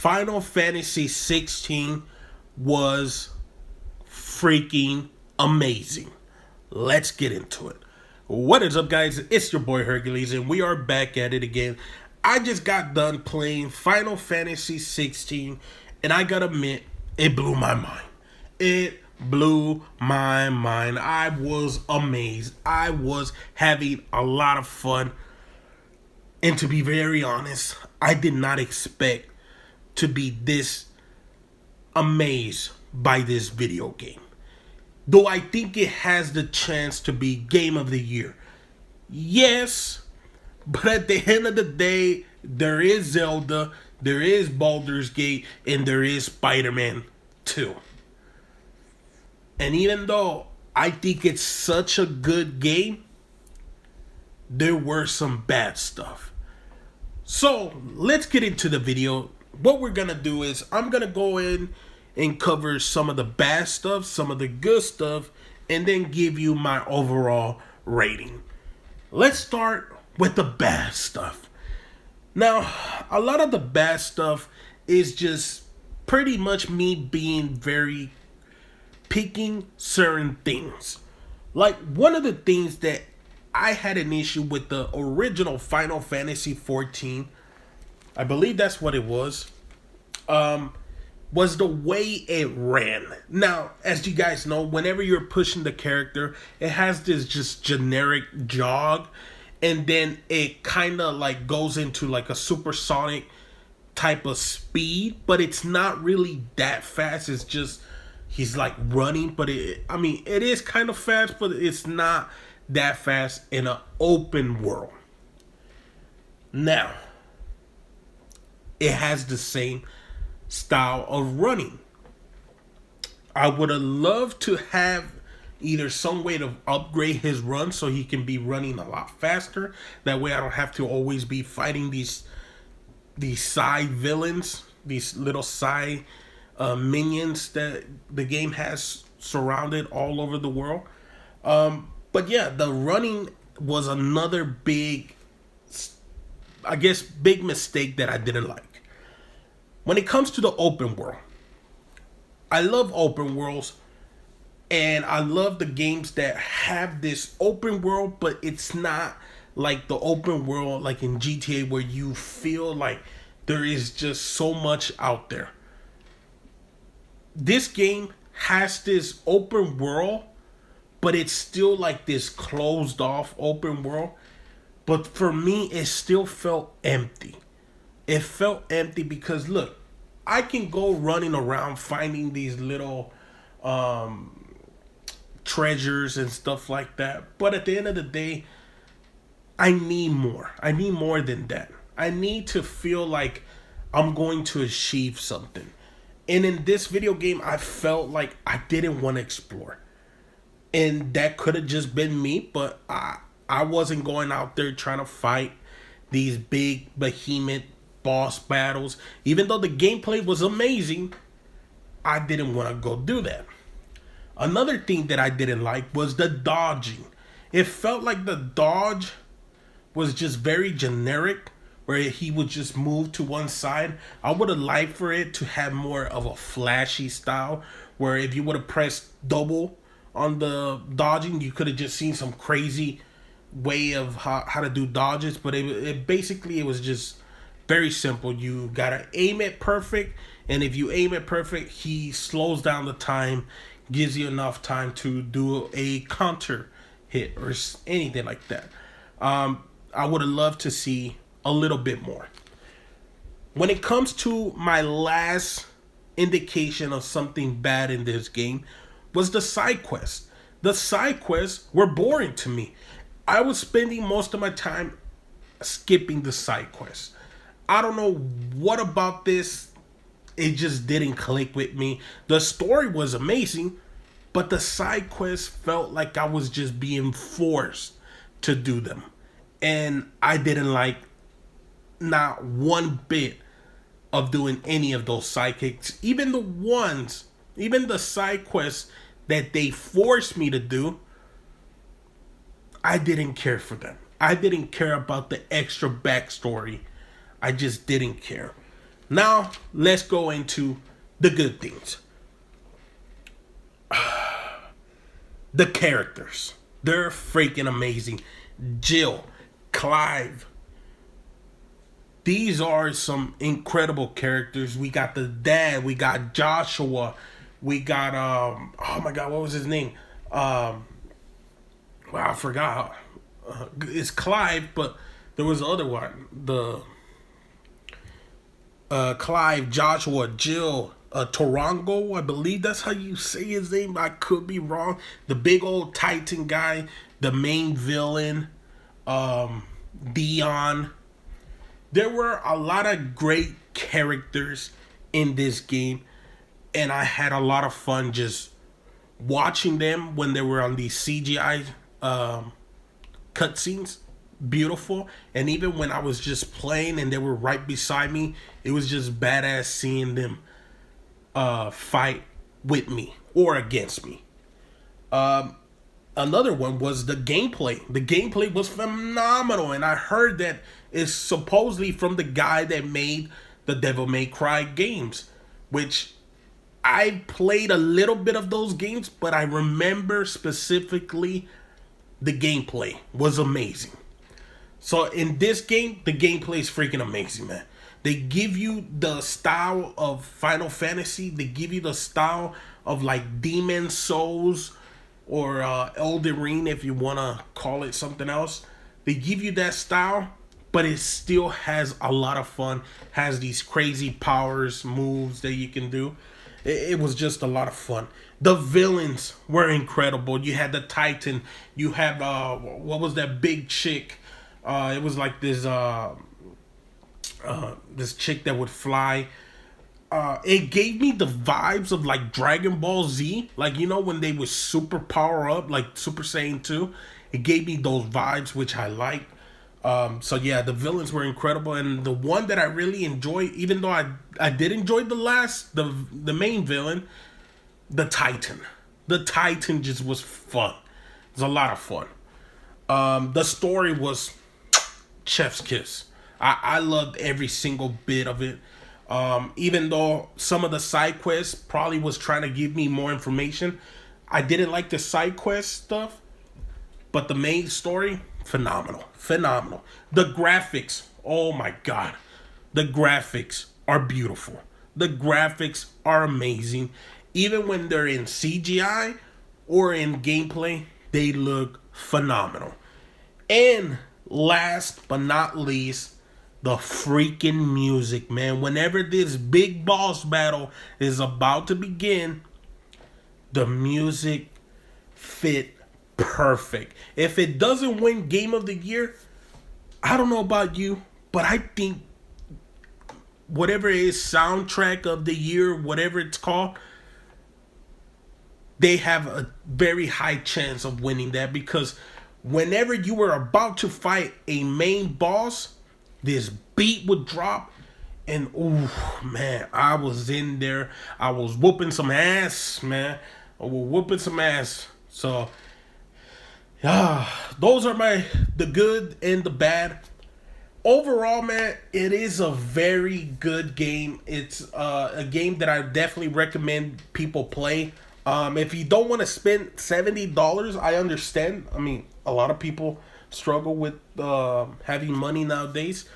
Final Fantasy 16 was freaking amazing. Let's get into it. What is up, guys? It's your boy Hercules, and we are back at it again. I just got done playing Final Fantasy 16, and I gotta admit, it blew my mind. It blew my mind. I was amazed. I was having a lot of fun. And to be very honest, I did not expect to be this amazed by this video game. Though I think it has the chance to be Game of the Year. Yes, but at the end of the day, there is Zelda, there is Baldur's Gate, and there is Spider-Man 2. And even though I think it's such a good game, there were some bad stuff. So let's get into the video. What we're gonna do is I'm gonna go in and cover some of the bad stuff, some of the good stuff, and then give you my overall rating. Let's start with the bad stuff. Now, a lot of the bad stuff is just pretty much me being very picking certain things. Like, one of the things that I had an issue with the original Final Fantasy 14, I believe that's what it was the way it ran. Now, as you guys know, whenever you're pushing the character, it has this just generic jog, and then it kind of like goes into like a supersonic type of speed, but it's not really that fast. It's just he's like running, but it is kind of fast, but it's not that fast in an open world. Now, it has the same style of running. I would have loved to have either some way to upgrade his run so he can be running a lot faster. That way I don't have to always be fighting these side villains, these little side minions that the game has surrounded all over the world. But yeah, the running was another big mistake that I didn't like. When it comes to the open world, I love open worlds, and I love the games that have this open world, but it's not like the open world like in GTA where you feel like there is just so much out there. This game has this open world, but it's still like this closed off open world. But for me, it still felt empty. It felt empty because look, I can go running around finding these little treasures and stuff like that. But at the end of the day, I need more. I need more than that. I need to feel like I'm going to achieve something. And in this video game, I felt like I didn't want to explore. And that could have just been me, but I wasn't going out there trying to fight these big behemoth boss battles. Even though the gameplay was amazing, I didn't want to go do that. Another thing that I didn't like was the dodging. It felt like the dodge was just very generic, where he would just move to one side. I would have liked for it to have more of a flashy style, where if you would have pressed double on the dodging, you could have just seen some crazy way of how to do dodges. But it basically was just very simple. You gotta aim it perfect, and if you aim it perfect, he slows down the time, gives you enough time to do a counter hit or anything like that. I would have loved to see a little bit more. When it comes to my last indication of something bad in this game was the side quests. The side quests were boring to me. I was spending most of my time skipping the side quests. I don't know what about this. It just didn't click with me. The story was amazing, but the side quests felt like I was just being forced to do them. And I didn't like not one bit of doing any of those sidekicks. Even the side quests that they forced me to do, I didn't care for them. I didn't care about the extra backstory. I just didn't care. Now, let's go into the good things. The characters. They're freaking amazing. Jill, Clive. These are some incredible characters. We got the dad. We got Joshua. We got oh my god, what was his name? Wow, I forgot. It's Clive, but there was the other one. The Clive, Joshua, Jill, Torongo, I believe that's how you say his name. I could be wrong. The big old Titan guy, the main villain, Dion. There were a lot of great characters in this game, and I had a lot of fun just watching them when they were on these CGI cutscenes. Beautiful. And even when I was just playing and they were right beside me, it was just badass seeing them fight with me or against me. Another one was the gameplay. The gameplay was phenomenal, and I heard that it's supposedly from the guy that made the Devil May Cry games, which I played a little bit of those games, but I remember specifically the gameplay was amazing. So in this game, the gameplay is freaking amazing, man. They give you the style of Final Fantasy. They give you the style of like Demon Souls or Elden Ring, if you want to call it something else. They give you that style, but it still has a lot of fun. Has these crazy powers, moves that you can do. It was just a lot of fun. The villains were incredible. You had the Titan. You had what was that big chick? It was like this chick that would fly. It gave me the vibes of like Dragon Ball Z, like you know when they were super power up, like Super Saiyan 2. It gave me those vibes, which I like. So yeah, the villains were incredible, and the one that I really enjoyed, even though I did enjoy the main villain, the Titan. The Titan just was fun. It was a lot of fun. The story was chef's kiss. I loved every single bit of it. Even though some of the side quests probably was trying to give me more information, I didn't like the side quest stuff. But the main story, phenomenal. Phenomenal. The graphics, oh my god. The graphics are beautiful. The graphics are amazing. Even when they're in CGI or in gameplay, they look phenomenal. And last but not least, the freaking music, man. Whenever this big boss battle is about to begin, the music fit perfect. If it doesn't win Game of the Year, I don't know about you, but I think whatever it is, soundtrack of the year, whatever it's called, they have a very high chance of winning that, because whenever you were about to fight a main boss, this beat would drop, and ooh, man, I was in there. I was whooping some ass, man. I was whooping some ass. So, yeah, those are the good and the bad. Overall, man, it is a very good game. It's a game that I definitely recommend people play. If you don't want to spend $70, I understand. I mean, a lot of people struggle with having money nowadays.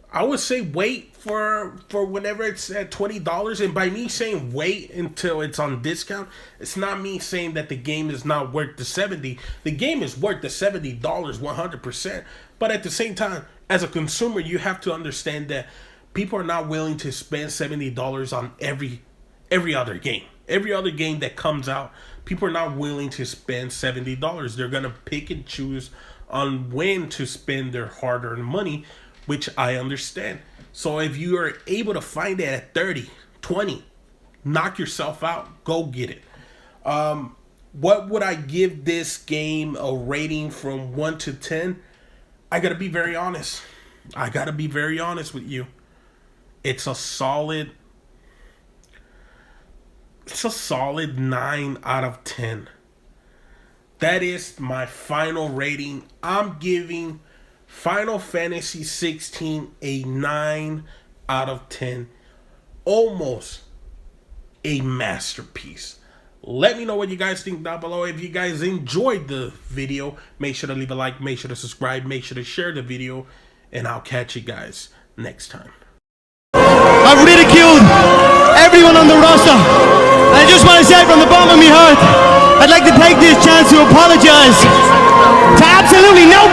I would say wait for whenever it's at $20. And by me saying wait until it's on discount, it's not me saying that the game is not worth the $70. The game is worth the $70 100%. But at the same time, as a consumer, you have to understand that people are not willing to spend $70 on every other game. Every other game that comes out, people are not willing to spend $70. They're gonna pick and choose on when to spend their hard-earned money, which I understand. So if you are able to find it at 30, 20, knock yourself out, go get it. What would I give this game a rating from 1 to 10? I gotta be very honest. I gotta be very honest with you. It's a solid 9 out of 10. That is my final rating. I'm giving Final Fantasy 16 a 9 out of 10. almost a masterpiece. Let me know what you guys think down below. If you guys enjoyed the video, make sure to leave a like, make sure to subscribe, make sure to share the video, and I'll catch you guys next time. I've ridiculed everyone on the roster. And I just want to say from the bottom of my heart, I'd like to take this chance to apologize to absolutely no